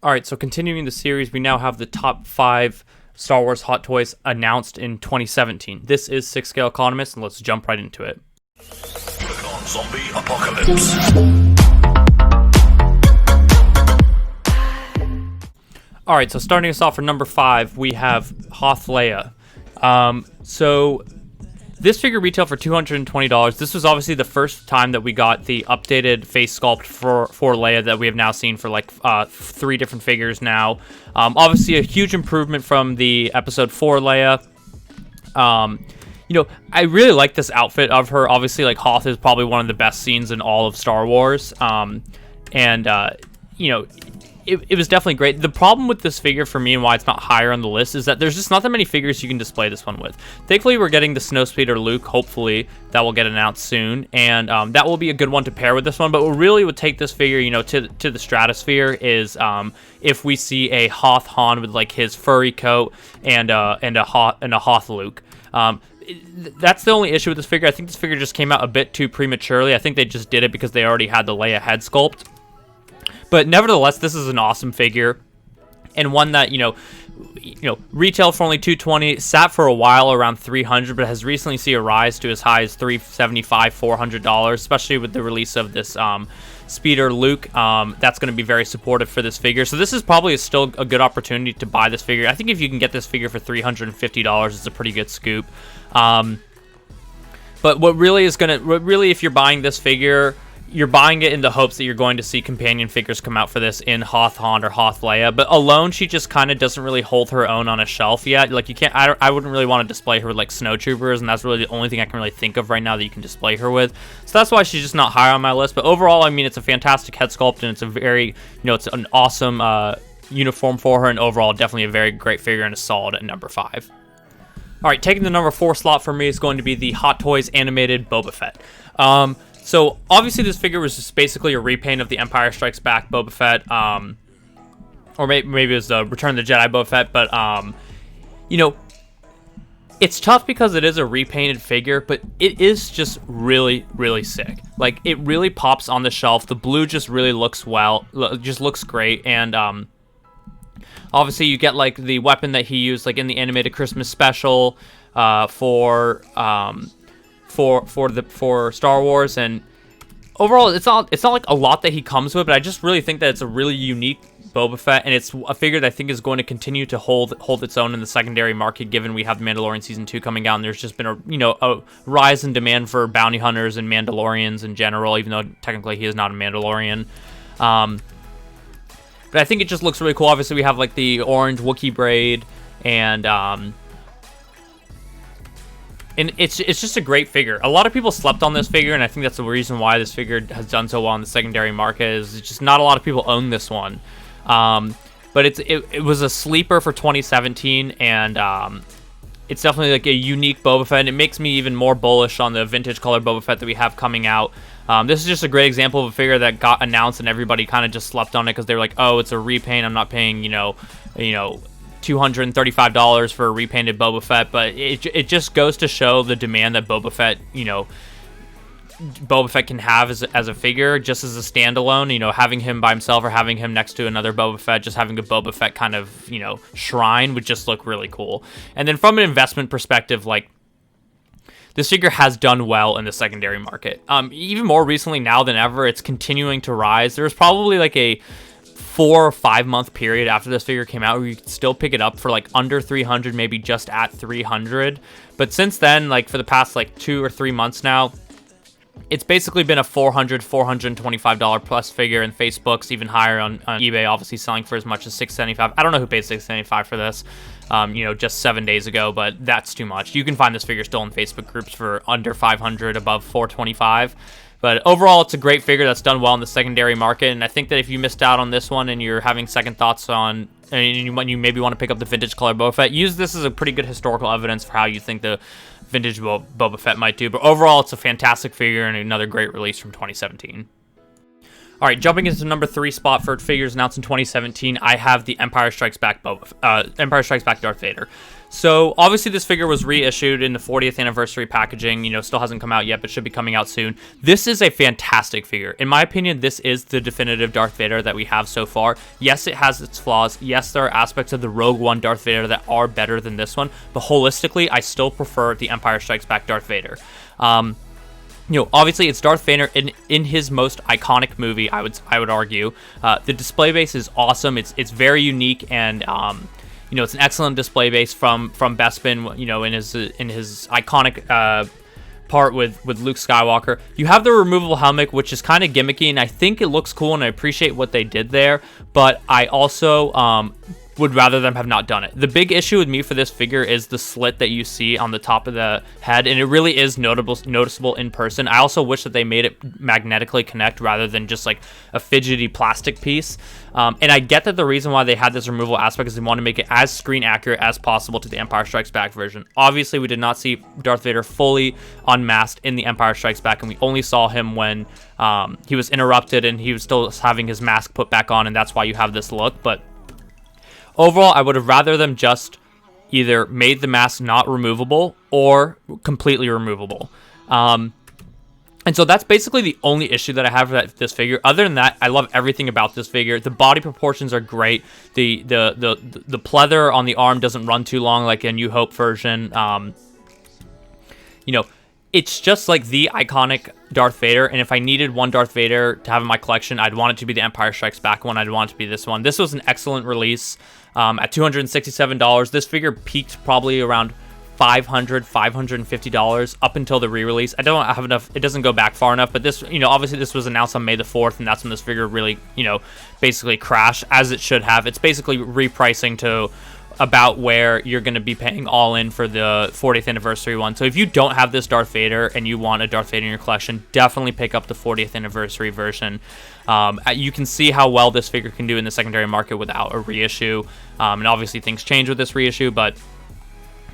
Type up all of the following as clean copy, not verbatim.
All right, so continuing the series, we now have the top 5 Star Wars Hot Toys announced in 2017. This is 6 Scale Economist, and let's jump right into it. Click on Zombie Apocalypse. All right, so starting us off for number 5, we have Hoth Leia. So this figure retailed for $220. This was obviously the first time that we got the updated face sculpt for Leia that we have now seen for like 3 different figures now. Obviously a huge improvement from the episode 4 Leia. I really like this outfit of her. Obviously, like, Hoth is probably one of the best scenes in all of Star Wars. It was definitely great. The problem with this figure for me and why it's not higher on the list is that there's just not that many figures you can display this one with. Thankfully, we're getting the Snowspeeder Luke, hopefully, that will get announced soon, and that will be a good one to pair with this one. But what really would take this figure, to the stratosphere is if we see a Hoth Han with like his furry coat and a Hoth Luke. That's the only issue with this figure. I think this figure just came out a bit too prematurely. I think they just did it because they already had the Leia head sculpt. But nevertheless, this is an awesome figure, and one that retailed for only $220, sat for a while around $300, but has recently seen a rise to as high as $375, $400, especially with the release of this Speeder Luke. That's going to be very supportive for this figure. So this is probably still a good opportunity to buy this figure. I think if you can get this figure for $350, it's a pretty good scoop. But if you're buying this figure, you're buying it in the hopes that you're going to see companion figures come out for this in Hoth Han or Hoth Leia, but alone she just kind of doesn't really hold her own on a shelf yet. Like, you can't, I wouldn't really want to display her with like snowtroopers, and that's really the only thing I can really think of right now that you can display her with. So that's why she's just not high on my list. But overall, I mean, it's a fantastic head sculpt, and it's a very, it's an awesome uniform for her, and overall, definitely a very great figure and a solid at number 5. All right, taking the number 4 slot for me is going to be the Hot Toys animated Boba Fett. So, obviously, this figure was just basically a repaint of the Empire Strikes Back Boba Fett, or maybe it was the Return of the Jedi Boba Fett, but, it's tough because it is a repainted figure, but it is just really, really sick. Like, it really pops on the shelf. The blue just really looks just looks great, and, obviously, you get, like, the weapon that he used, like, in the animated Christmas special, for Star Wars, and overall it's not like a lot that he comes with, but I just really think that it's a really unique Boba Fett, and it's a figure that I think is going to continue to hold its own in the secondary market, given we have The Mandalorian Season 2 coming out, and there's just been a rise in demand for bounty hunters and Mandalorians in general, even though technically he is not a Mandalorian. But I think it just looks really cool. Obviously, we have like the orange Wookiee braid, and it's just a great figure. A lot of people slept on this figure, and I think that's the reason why this figure has done so well in the secondary market, is just not a lot of people own this one. But it was a sleeper for 2017, and it's definitely like a unique Boba Fett, and it makes me even more bullish on the vintage color Boba Fett that we have coming out. This is just a great example of a figure that got announced, and everybody kind of just slept on it because they were like, oh, it's a repaint, I'm not paying, $235 for a repainted Boba Fett, but it just goes to show the demand that Boba Fett can have as a figure, just as a standalone. Having him by himself or having him next to another Boba Fett, just having a Boba Fett kind of shrine would just look really cool. And then from an investment perspective, like, this figure has done well in the secondary market. Even more recently now than ever, it's continuing to rise. There's probably like a 4 or 5 month period after this figure came out where you could still pick it up for like under 300, maybe just at 300. But since then, like for the past like 2 or 3 months now, it's basically been a $425 plus figure, and Facebook's even higher on eBay, obviously selling for as much as $675. I don't know who paid $675 for this, just 7 days ago, but that's too much. You can find this figure still in Facebook groups for under 500, above 425. But overall, it's a great figure that's done well in the secondary market, and I think that if you missed out on this one and you're having second thoughts on, and you maybe want to pick up the vintage color Boba Fett, use this as a pretty good historical evidence for how you think the vintage Boba Fett might do. But overall, it's a fantastic figure and another great release from 2017. All right, jumping into number 3 spot for figures announced in 2017, I have the Empire Strikes Back Darth Vader. So obviously this figure was reissued in the 40th anniversary packaging, still hasn't come out yet, but should be coming out soon. This is a fantastic figure. In my opinion, this is the definitive Darth Vader that we have so far. Yes, it has its flaws. Yes, there are aspects of the Rogue One Darth Vader that are better than this one, but holistically, I still prefer the Empire Strikes Back Darth Vader. Obviously it's Darth Vader in his most iconic movie, I would argue. The display base is awesome. It's very unique, and it's an excellent display base from Bespin, in his iconic part with Luke Skywalker. You have the removable helmet, which is kind of gimmicky, and I think it looks cool, and I appreciate what they did there, but I also would rather them have not done it. The big issue with me for this figure is the slit that you see on the top of the head, and it really is noticeable in person. I also wish that they made it magnetically connect rather than just like a fidgety plastic piece. And I get that the reason why they had this removal aspect is they want to make it as screen accurate as possible to the Empire Strikes Back version. Obviously, we did not see Darth Vader fully unmasked in the Empire Strikes Back, and we only saw him when he was interrupted and he was still having his mask put back on, and that's why you have this look. But overall, I would have rather them just either made the mask not removable or completely removable. And so that's basically the only issue that I have with this figure. Other than that, I love everything about this figure. The body proportions are great. The pleather on the arm doesn't run too long like a New Hope version. It's just like the iconic Darth Vader, and if I needed one Darth Vader to have in my collection, I'd want it to be the Empire Strikes Back one. I'd want it to be this one. This was an excellent release at $267. This figure peaked probably around $500, $550 up until the re-release. I don't have enough, it doesn't go back far enough, but this, obviously this was announced on May the 4th, and that's when this figure really, basically crashed, as it should have. It's basically repricing to about where you're going to be paying all in for the 40th anniversary one. So if you don't have this Darth Vader and you want a Darth Vader in your collection, definitely pick up the 40th anniversary version. You can see how well this figure can do in the secondary market without a reissue. And obviously things change with this reissue, but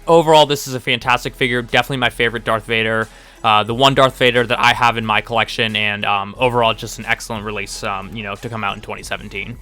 overall, this is a fantastic figure. Definitely my favorite Darth Vader. The one Darth Vader that I have in my collection, and overall just an excellent release, to come out in 2017.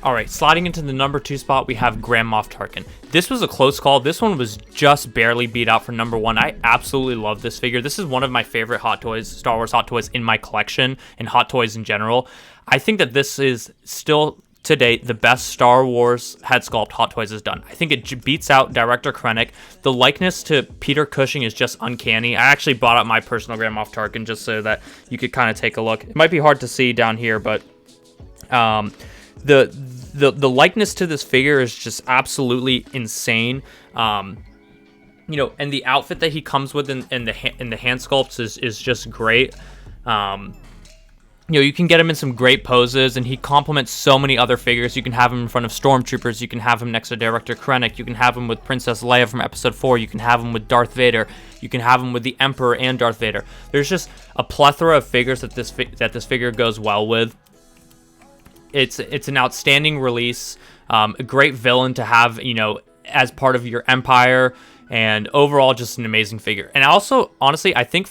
Alright, sliding into the number 2 spot, we have Grand Moff Tarkin. This was a close call. This one was just barely beat out for number 1. I absolutely love this figure. This is one of my favorite Hot Toys, Star Wars Hot Toys in my collection, and Hot Toys in general. I think that this is still, to date, the best Star Wars head sculpt Hot Toys has done. I think it beats out Director Krennic. The likeness to Peter Cushing is just uncanny. I actually bought up my personal Grand Moff Tarkin just so that you could kind of take a look. It might be hard to see down here, but the likeness to this figure is just absolutely insane. And the outfit that he comes with in the hand sculpts is just great. You can get him in some great poses, and he complements so many other figures. You can have him in front of stormtroopers. You can have him next to Director Krennic. You can have him with Princess Leia from Episode 4. You can have him with Darth Vader. You can have him with the Emperor and Darth Vader. There's just a plethora of figures that this figure goes well with. It's an outstanding release, a great villain to have, as part of your empire, and overall just an amazing figure. And also, honestly, I think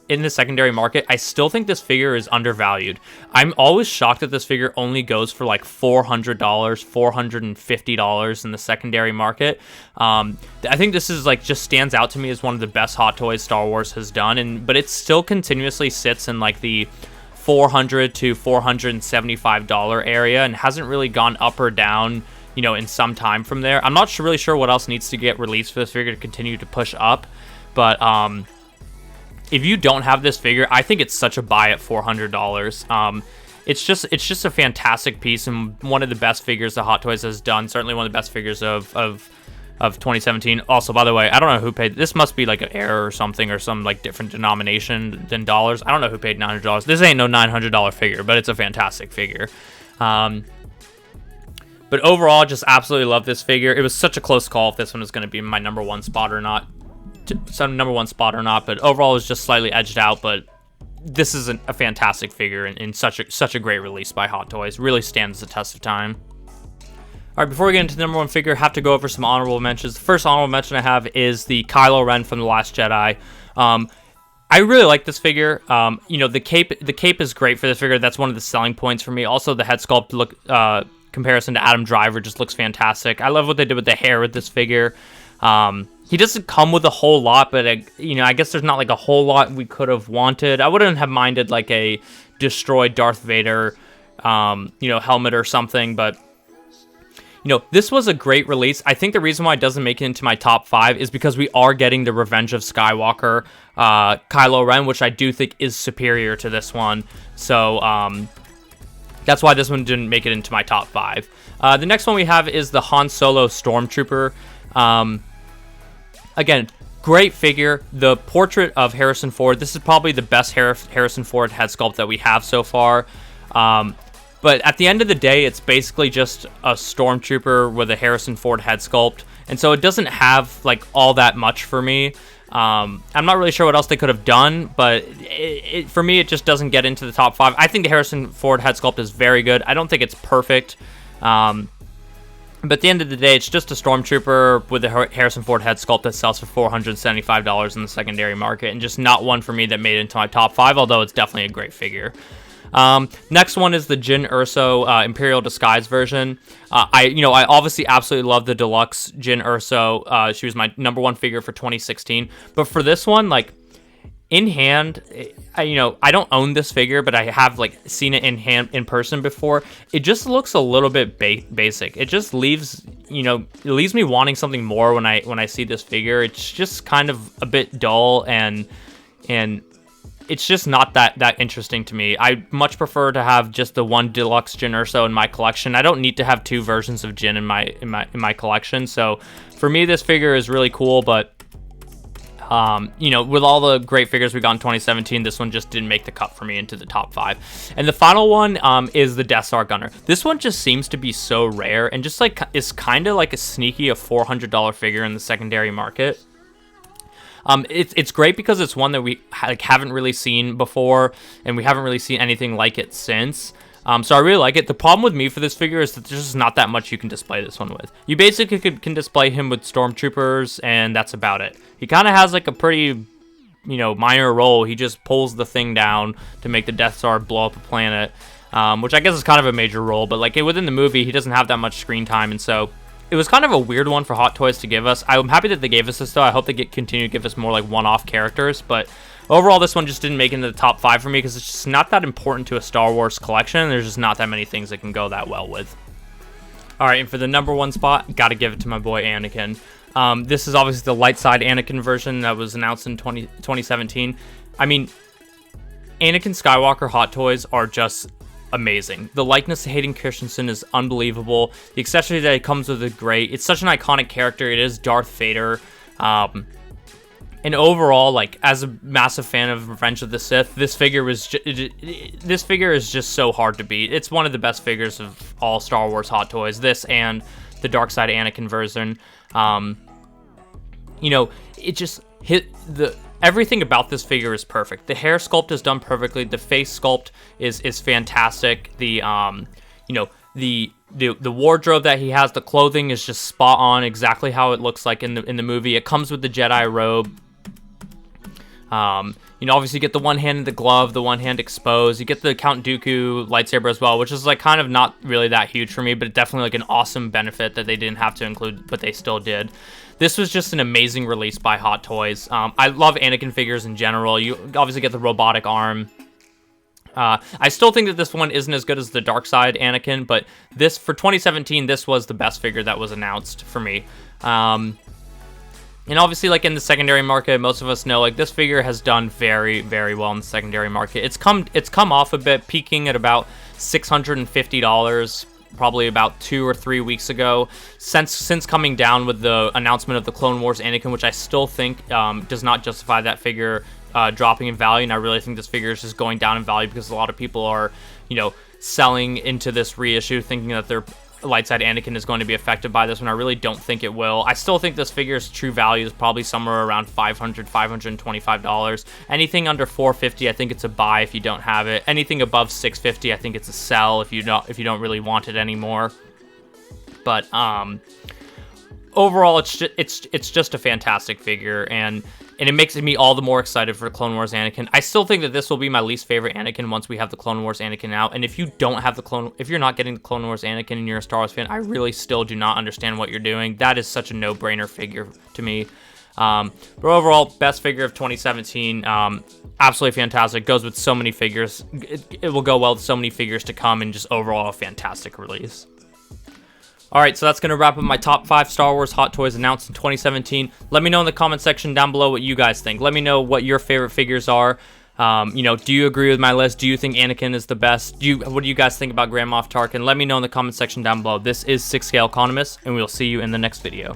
in the secondary market, I still think this figure is undervalued. I'm always shocked that this figure only goes for like $400, $450 in the secondary market. I think this is just stands out to me as one of the best Hot Toys Star Wars has done, but it still continuously sits in the $400 to $475 area and hasn't really gone up or down, in some time from there. I'm not really sure what else needs to get released for this figure to continue to push up, but if you don't have this figure, I think it's such a buy at $400. It's just a fantastic piece and one of the best figures that Hot Toys has done. Certainly one of the best figures of 2017. Also, by the way, I don't know who paid. This must be an error or something, or some different denomination than dollars. I don't know who paid $900. This ain't no $900 figure, but it's a fantastic figure. But overall, just absolutely love this figure. It was such a close call if this one was going to be my number 1 spot or not. But overall, it was just slightly edged out. But this is a fantastic figure and such a great release by Hot Toys. Really stands the test of time. Alright, before we get into the number 1 figure, I have to go over some honorable mentions. The first honorable mention I have is the Kylo Ren from The Last Jedi. I really like this figure. The cape is great for this figure. That's one of the selling points for me. Also, the head sculpt comparison to Adam Driver just looks fantastic. I love what they did with the hair with this figure. He doesn't come with a whole lot, but I guess there's not like a whole lot we could have wanted. I wouldn't have minded like a destroyed Darth Vader, helmet or something, but this was a great release. I think the reason why it doesn't make it into my top 5 is because we are getting the Revenge of Skywalker, Kylo Ren, which I do think is superior to this one. So that's why this one didn't make it into my top 5. The next one we have is the Han Solo Stormtrooper. Again, great figure. The portrait of Harrison Ford. This is probably the best Harrison Ford head sculpt that we have so far. But at the end of the day, it's basically just a Stormtrooper with a Harrison Ford head sculpt. And so it doesn't have like all that much for me. I'm not really sure what else they could have done, but for me, it just doesn't get into the top 5. I think the Harrison Ford head sculpt is very good. I don't think it's perfect. But at the end of the day, it's just a Stormtrooper with a Harrison Ford head sculpt that sells for $475 in the secondary market, and just not one for me that made it into my top 5, although it's definitely a great figure. Next one is the Jyn Erso Imperial Disguise version. I obviously absolutely love the deluxe Jyn Erso. She was my number 1 figure for 2016. But for this one, like in hand, I don't own this figure, but I have like seen it in hand in person before. It just looks a little bit basic. It just leaves me wanting something more when I see this figure. It's just kind of a bit dull and it's just not that interesting to me. I much prefer to have just the one deluxe Jyn Erso in my collection. I don't need to have 2 versions of Jyn in my collection. So for me, this figure is really cool, but with all the great figures we got in 2017, this one just didn't make the cut for me into the top 5. And the final one is the Death Star Gunner. This one just seems to be so rare and just like is kind of like a $400 figure in the secondary market. It's great because it's one that we haven't really seen before, and we haven't really seen anything like it since. So I really like it. The problem with me for this figure is that there's just not that much you can display this one with. You basically can display him with Stormtroopers, and that's about it. He kind of has like a pretty, minor role. He just pulls the thing down to make the Death Star blow up a planet, which I guess is kind of a major role. But like within the movie, he doesn't have that much screen time, and so it was kind of a weird one for Hot Toys to give us. I'm happy that they gave us this, though. I hope they continue to give us more like one-off characters. But overall, this one just didn't make it into the top 5 for me because it's just not that important to a Star Wars collection. And there's just not that many things that can go that well with. All right, and for the number 1 spot, got to give it to my boy Anakin. This is obviously the light side Anakin version that was announced in 2017. I mean, Anakin Skywalker Hot Toys are just amazing. The likeness to Hayden Christensen is unbelievable. The accessory that it comes with is great. It's such an iconic character. It is Darth Vader. And overall, like as a massive fan of Revenge of the Sith, this figure is just so hard to beat. It's one of the best figures of all Star Wars Hot Toys. This and the Dark Side Anakin version. It just hit the. Everything about this figure is perfect. The hair sculpt is done perfectly. The face sculpt is fantastic. The wardrobe that he has, the clothing is just spot on, exactly how it looks like in the movie. It comes with the Jedi robe. Obviously you get the one-handed glove, the one hand exposed. You get the Count Dooku lightsaber as well, which is like kind of not really that huge for me, but definitely like an awesome benefit that they didn't have to include, but they still did. This was just an amazing release by Hot Toys. I love Anakin figures in general. You obviously get the robotic arm. I still think that this one isn't as good as the Dark Side Anakin, but this for 2017, this was the best figure that was announced for me. And obviously, like in the secondary market, most of us know like this figure has done very, very well in the secondary market. It's come off a bit, peaking at about $650. Probably about 2 or 3 weeks ago, since coming down with the announcement of the Clone Wars Anakin, which I still think does not justify that figure dropping in value, and I really think this figure is just going down in value because a lot of people are, selling into this reissue, thinking that their light side Anakin is going to be affected by this one. I really don't think it will. I still think this figure's true value is probably somewhere around $525. Anything under $450, I think it's a buy if you don't have it. Anything above $650, I think it's a sell if you don't really want it anymore. But overall, it's just a fantastic figure, and and it makes me all the more excited for Clone Wars Anakin. I still think that this will be my least favorite Anakin once we have the Clone Wars Anakin out. And if you don't have if you're not getting the Clone Wars Anakin and you're a Star Wars fan, I really still do not understand what you're doing. That is such a no-brainer figure to me. But overall, best figure of 2017. Absolutely fantastic. Goes with so many figures. It will go well with so many figures to come, and just overall a fantastic release. Alright, so that's going to wrap up my top 5 Star Wars Hot Toys announced in 2017. Let me know in the comment section down below what you guys think. Let me know what your favorite figures are. Do you agree with my list? Do you think Anakin is the best? What do you guys think about Grand Moff Tarkin? Let me know in the comment section down below. This is 6 Scale Economist, and we'll see you in the next video.